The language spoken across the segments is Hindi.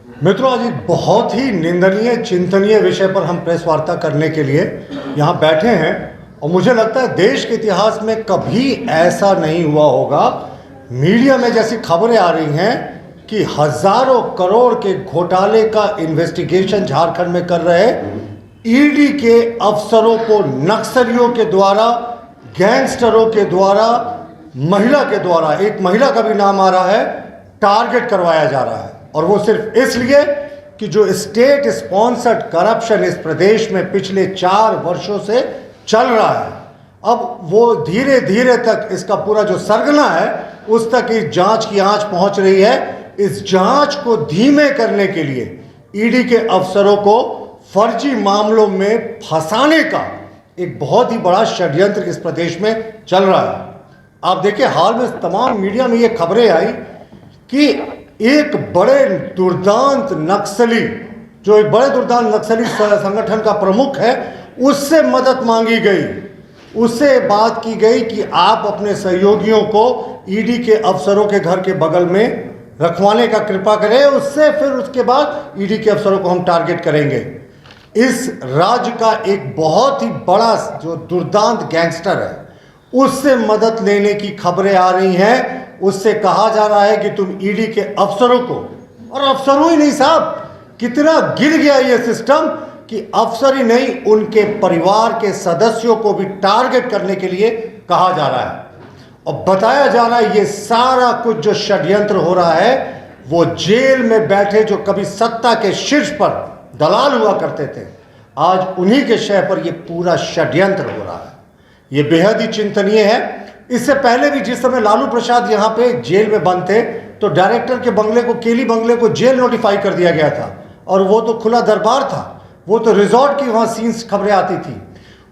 मित्रों, आज एक बहुत ही निंदनीय चिंतनीय विषय पर हम प्रेस वार्ता करने के लिए यहाँ बैठे हैं और मुझे लगता है देश के इतिहास में कभी ऐसा नहीं हुआ होगा। मीडिया में जैसी खबरें आ रही हैं कि हजारों करोड़ के घोटाले का इन्वेस्टिगेशन झारखंड में कर रहे ईडी के अफसरों को नक्सलियों के द्वारा, गैंगस्टरों के द्वारा, महिला के द्वारा, एक महिला का भी नाम आ रहा है, टारगेट करवाया जा रहा है। और वो सिर्फ इसलिए कि जो स्टेट स्पॉन्सर्ड करप्शन इस प्रदेश में पिछले 4 वर्षों से चल रहा है, अब वो धीरे धीरे तक इसका पूरा जो सरगना है उस तक इस जांच की आंच पहुंच रही है। इस जांच को धीमे करने के लिए ईडी के अफसरों को फर्जी मामलों में फंसाने का एक बहुत ही बड़ा षड्यंत्र इस प्रदेश में चल रहा है। आप देखिए, हाल में तमाम मीडिया में ये खबरें आई कि एक बड़े दुर्दांत नक्सली, जो एक बड़े दुर्दांत नक्सली संगठन का प्रमुख है, उससे मदद मांगी गई। उससे बात की गई कि आप अपने सहयोगियों को ईडी के अफसरों के घर के बगल में रखवाने का कृपा करें, उससे फिर उसके बाद ईडी के अफसरों को हम टारगेट करेंगे। इस राज्य का एक बहुत ही बड़ा जो दुर्दांत गैंगस्टर है, उससे मदद लेने की खबरें आ रही हैं। उससे कहा जा रहा है कि तुम ईडी के अफसरों को, और अफसरों ही नहीं साहब, कितना गिर गया ये सिस्टम कि अफसर ही नहीं, उनके परिवार के सदस्यों को भी टारगेट करने के लिए कहा जा रहा है। और बताया जा रहा है ये सारा कुछ जो षड्यंत्र हो रहा है वो जेल में बैठे जो कभी सत्ता के शीर्ष पर दलाल हुआ करते थे, आज उन्हीं के शय पर ये पूरा षड्यंत्र हो रहा है। ये बेहद ही चिंतनीय है। इससे पहले भी जिस समय लालू प्रसाद यहाँ पे जेल में बंद थे तो डायरेक्टर के बंगले को, केली बंगले को जेल नोटिफाई कर दिया गया था, और वो तो खुला दरबार था, वो तो रिजॉर्ट की वहाँ सीन्स खबरें आती थी।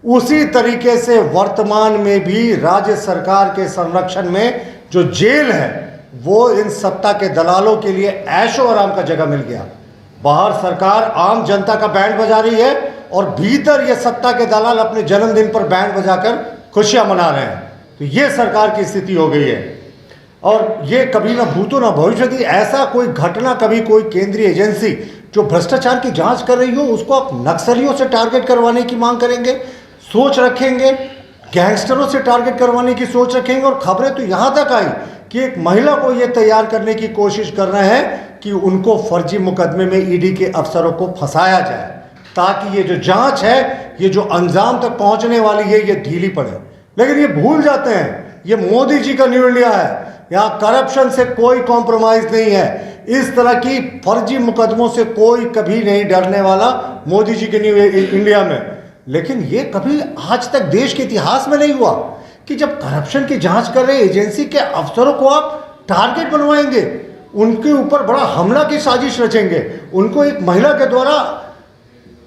उसी तरीके से वर्तमान में भी राज्य सरकार के संरक्षण में जो जेल है वो इन सत्ता के दलालों के लिए ऐशो आराम का जगह मिल गया। बाहर सरकार आम जनता का बैंड बजा रही है और भीतर ये सत्ता के दलाल अपने जन्मदिन पर बैंड बजाकर खुशियां मना रहे हैं। तो ये सरकार की स्थिति हो गई है। और ये कभी ना भूतो ना भविष्यति, ऐसा कोई घटना कभी कोई केंद्रीय एजेंसी जो भ्रष्टाचार की जांच कर रही हो उसको आप नक्सलियों से टारगेट करवाने की मांग करेंगे, सोच रखेंगे, गैंगस्टरों से टारगेट करवाने की सोच रखेंगे। और खबरें तो यहाँ तक आई कि एक महिला को ये तैयार करने की कोशिश कर रहे हैं कि उनको फर्जी मुकदमे में ईडी के अफसरों को फंसाया जाए, ताकि ये जो जांच है, ये जो अंजाम तक पहुंचने वाली है, ये ढीली पड़े। लेकिन ये भूल जाते हैं ये मोदी जी का न्यू इंडिया है, यहाँ करप्शन से कोई कॉम्प्रोमाइज नहीं है। इस तरह की फर्जी मुकदमों से कोई कभी नहीं डरने वाला मोदी जी के न्यू इंडिया में। लेकिन ये कभी आज तक देश के इतिहास में नहीं हुआ कि जब करप्शन की जांच कर रहे एजेंसी के अफसरों को आप टारगेट बनवाएंगे, उनके ऊपर बड़ा हमला की साजिश रचेंगे, उनको एक महिला के द्वारा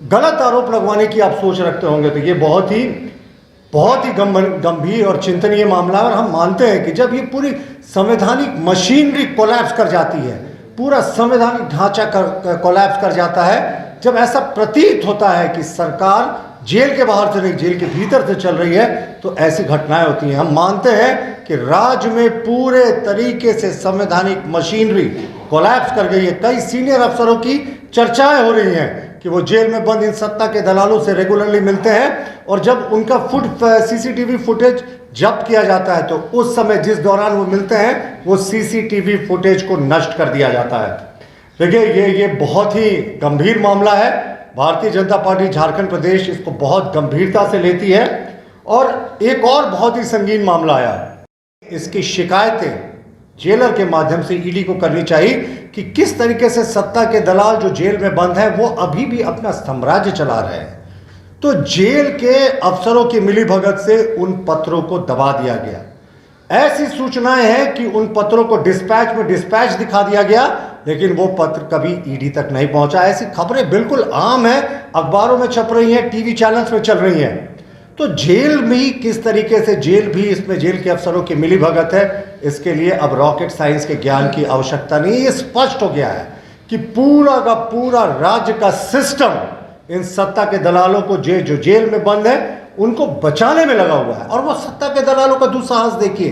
गलत आरोप लगवाने की आप सोच रखते होंगे। तो ये बहुत ही गंभीर और चिंतनीय मामला है। और हम मानते हैं कि जब ये पूरी संवैधानिक मशीनरी कोलैप्स कर जाती है, पूरा संवैधानिक ढांचा कोलैप्स कर जाता है, जब ऐसा प्रतीत होता है कि सरकार जेल के बाहर से नहीं जेल के भीतर से चल रही है, तो ऐसी घटनाएं होती हैं। हम मानते हैं कि राज्य में पूरे तरीके से संवैधानिक मशीनरी कोलैप्स कर गई है। कई सीनियर अफसरों की चर्चाएं हो रही हैं कि वो जेल में बंद इन सत्ता के दलालों से रेगुलरली मिलते हैं, और जब उनका सीसीटीवी फुटेज जब्त किया जाता है तो उस समय जिस दौरान वो मिलते हैं वो सीसीटीवी फुटेज को नष्ट कर दिया जाता है। देखिए, ये बहुत ही गंभीर मामला है। भारतीय जनता पार्टी झारखंड प्रदेश इसको बहुत गंभीरता से लेती है। और एक और बहुत ही संगीन मामला आया, इसकी शिकायतें जेलर के माध्यम से ईडी को करनी चाहिए कि किस तरीके से सत्ता के दलाल जो जेल में बंद है वो अभी भी अपना साम्राज्य चला रहे हैं। तो जेल के अफसरों की मिलीभगत से उन पत्रों को दबा दिया गया। ऐसी सूचनाएं हैं कि उन पत्रों को डिस्पैच दिखा दिया गया, लेकिन वो पत्र कभी ईडी तक नहीं पहुंचा। ऐसी खबरें बिल्कुल आम है, अखबारों में छप रही हैं, टीवी चैनल्स में चल रही हैं। तो जेल में किस तरीके से इसमें जेल के अफसरों की मिलीभगत है, इसके लिए अब रॉकेट साइंस के ज्ञान की आवश्यकता नहीं। ये स्पष्ट हो गया है कि पूरा का पूरा राज्य का सिस्टम इन सत्ता के दलालों को जो जेल में बंद है उनको बचाने में लगा हुआ है। और वो सत्ता के दलालों का दुस्साहस देखिए,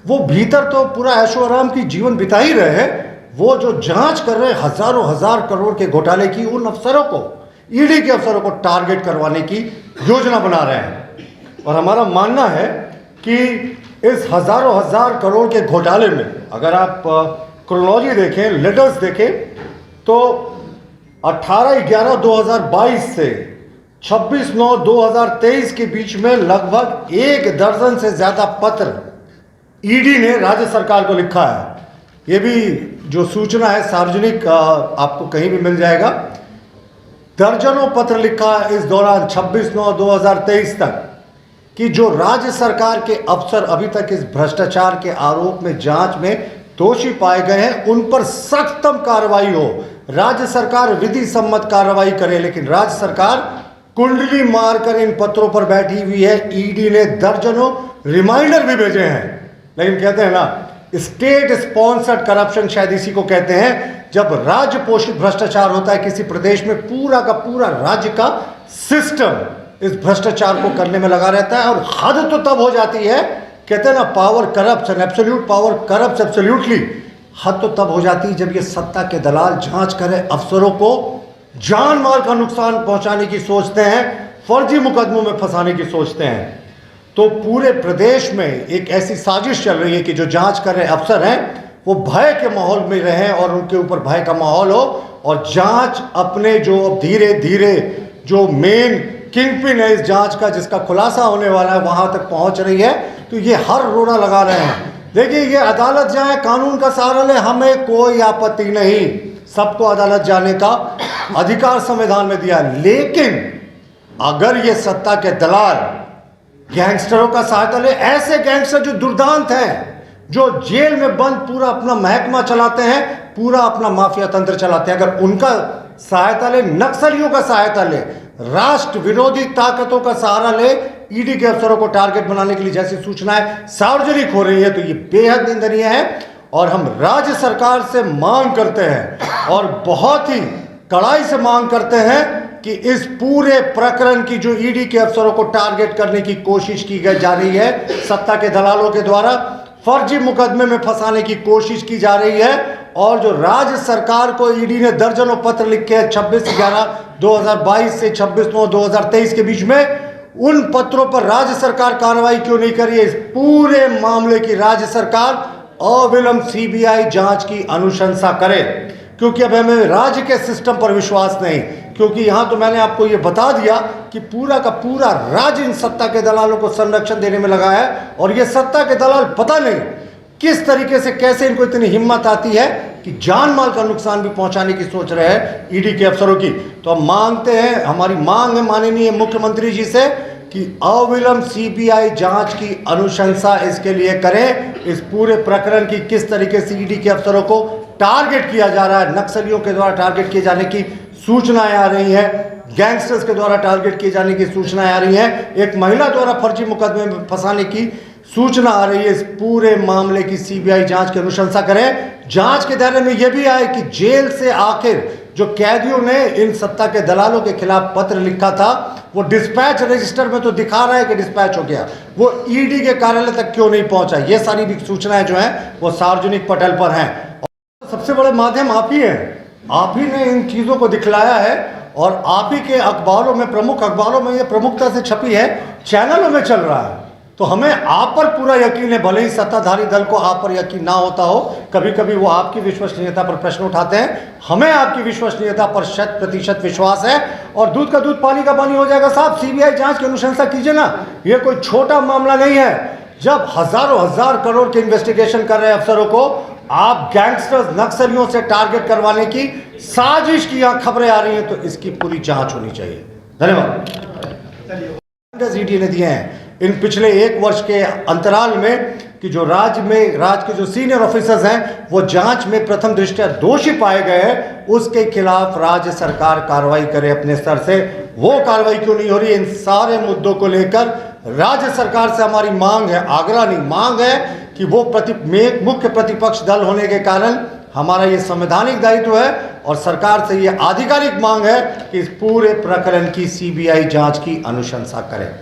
वो भीतर तो पूरा ऐशो आराम की जीवन बिता ही रहे हैं, वो जो जांच कर रहे हजारों हजार करोड़ के घोटाले की, उन अफसरों को, ईडी के अफसरों को टारगेट करवाने की योजना बना रहे हैं। और हमारा मानना है कि इस हजारों हजार करोड़ के घोटाले में अगर आप क्रोनोलॉजी देखें, लेटर्स देखें, तो 18/11/2022 से 26/9/2023 के बीच में लगभग 1 दर्जन से ज्यादा पत्र ईडी ने राज्य सरकार को लिखा है। ये भी जो सूचना है सार्वजनिक आपको कहीं भी मिल जाएगा। दर्जनों पत्र लिखा इस दौरान 26/9/2023 तक कि जो राज्य सरकार के अफसर अभी तक इस भ्रष्टाचार के आरोप में जांच में दोषी पाए गए हैं, उन पर सख्तम कार्रवाई हो। राज्य सरकार विधि सम्मत कार्रवाई करे, लेकिन राज्य सरकार कुंडली मारकर इन पत्रों पर बैठी हुई है। ईडी ने दर्जनों रिमाइंडर भी भेजे हैं, लेकिन कहते हैं ना, स्टेट स्पॉन्सर्ड करप्शन शायद इसी को कहते हैं, जब राज्य पोषित भ्रष्टाचार होता है किसी प्रदेश में, पूरा का पूरा राज्य का सिस्टम इस भ्रष्टाचार को करने में लगा रहता है। और हद तो तब हो जाती है, कहते हैं ना, power corrupts and absolute power corrupts absolutely. हद तो तब हो जाती है जब ये सत्ता के दलाल जांच करें, अफसरों को जान माल का नुकसान पहुंचाने की सोचते हैं, फर्जी मुकदमों में फंसाने की सोचते हैं। तो पूरे प्रदेश में एक ऐसी साजिश चल रही है कि जो जांच कर रहे अफसर हैं वो भय के माहौल में रहें और उनके ऊपर भय का माहौल हो, और जांच अपने जो धीरे धीरे जो मेन किंगपिन है इस जांच का, जिसका खुलासा होने वाला है, वहां तक पहुंच रही है। तो ये हर रोड़ा लगा रहे हैं। देखिए, ये अदालत जाए, कानून का सहारा ले, हमें कोई आपत्ति नहीं, सबको अदालत जाने का अधिकार संविधान में दिया। लेकिन अगर ये सत्ता के दलाल गैंगस्टरों का सहायता ले, ऐसे गैंगस्टर जो दुर्दांत हैं, जो जेल में बंद पूरा अपना महकमा चलाते हैं, पूरा अपना माफिया तंत्र चलाते हैं, अगर उनका सहायता ले, नक्सलियों का सहायता ले, राष्ट्र विरोधी ताकतों का सहारा ले, ईडी के अफसरों को टारगेट बनाने के लिए जैसी सूचनाएं सार्वजनिक हो रही है, तो ये बेहद निंदनीय है। और हम राज्य सरकार से मांग करते हैं, और बहुत ही कड़ाई से मांग करते हैं, कि इस पूरे प्रकरण की जो ईडी के अफसरों को टारगेट करने की कोशिश की जा रही है सत्ता के दलालों के द्वारा, फर्जी मुकदमे में फंसाने की कोशिश की जा रही है, और जो राज्य सरकार को ईडी ने दर्जनों पत्र लिखे हैं 26/11/2022 से 26/9/2023 के बीच में, उन पत्रों पर राज्य सरकार कार्रवाई क्यों नहीं कर रही है? इस पूरे मामले की राज्य सरकार अविलंब सीबीआई जांच की अनुशंसा करे, क्योंकि अब हमें राज्य के सिस्टम पर विश्वास नहीं, क्योंकि यहां तो मैंने आपको ये बता दिया कि पूरा का पूरा राज्य इन सत्ता के दलालों को संरक्षण देने में लगा है। और ये सत्ता के दलाल पता नहीं किस तरीके से, कैसे इनको इतनी हिम्मत आती है कि जान माल का नुकसान भी पहुंचाने की सोच रहे हैं ईडी के अफसरों की। तो हम मांगते हैं, हमारी मांग है माननीय मुख्यमंत्री जी से कि अविलंब सीबीआई जांच की अनुशंसा इसके लिए करें। इस पूरे प्रकरण की किस तरीके से ईडी के अफसरों को टारगेट किया जा रहा है, नक्सलियों के द्वारा टारगेट किए जाने की सूचनाएं आ रही हैं, गैंगस्टर्स के द्वारा टारगेट किए जाने की सूचनाएं आ रही हैं, एक महिला द्वारा फर्जी मुकदमे में फंसाने की सूचना आ रही है। इस पूरे मामले की सीबीआई जांच की अनुशंसा करें। जांच के दायरे में यह भी आए कि जेल से आखिर जो कैदियों ने इन सत्ता के दलालों के खिलाफ पत्र लिखा था, वो डिस्पैच रजिस्टर में तो दिखा रहा है कि डिस्पैच हो गया, वो ईडी के कार्यालय तक क्यों नहीं पहुंचा? ये सारी भी सूचनाएं जो हैं वो सार्वजनिक पटल पर हैं। और सबसे बड़े माध्यम आप ही हैं, आप ही ने इन चीज़ों को दिखलाया है, और आप ही के अखबारों में, प्रमुख अखबारों में ये प्रमुखता से छपी है, चैनलों में चल रहा है। तो हमें आप पर पूरा यकीन है, भले ही सत्ताधारी दल को आप पर यकीन ना होता हो, कभी कभी वो आपकी विश्वसनीयता पर प्रश्न उठाते हैं, हमें आपकी विश्वसनीयता पर 100% विश्वास है। और दूध का दूध पानी का पानी हो जाएगा साहब, सीबीआई जांच की अनुशंसा कीजिए ना, ये कोई छोटा मामला नहीं है। जब हजारों हजार करोड़ के इन्वेस्टिगेशन कर रहे अफसरों को आप गैंगस्टर्स, नक्सलियों से टारगेट करवाने की साजिश की यहाँ खबरें आ रही हैं, तो इसकी पूरी जांच होनी चाहिए। धन्यवाद। ईडी ने दिए हैं इन पिछले 1 वर्ष के अंतराल में कि जो राज्य के जो सीनियर ऑफिसर्स हैं वो जांच में प्रथम दृष्टया दोषी पाए गए हैं, उसके खिलाफ राज्य सरकार कार्रवाई करे अपने स्तर से। वो कार्रवाई क्यों नहीं हो रही? इन सारे मुद्दों को लेकर राज्य सरकार से हमारी मांग है, आग्रह नहीं, मांग है कि वो मुख्य प्रतिपक्ष दल होने के कारण हमारा ये संवैधानिक दायित्व है, और सरकार से ये आधिकारिक मांग है कि इस पूरे प्रकरण की सीबीआई जांच की अनुशंसा करें।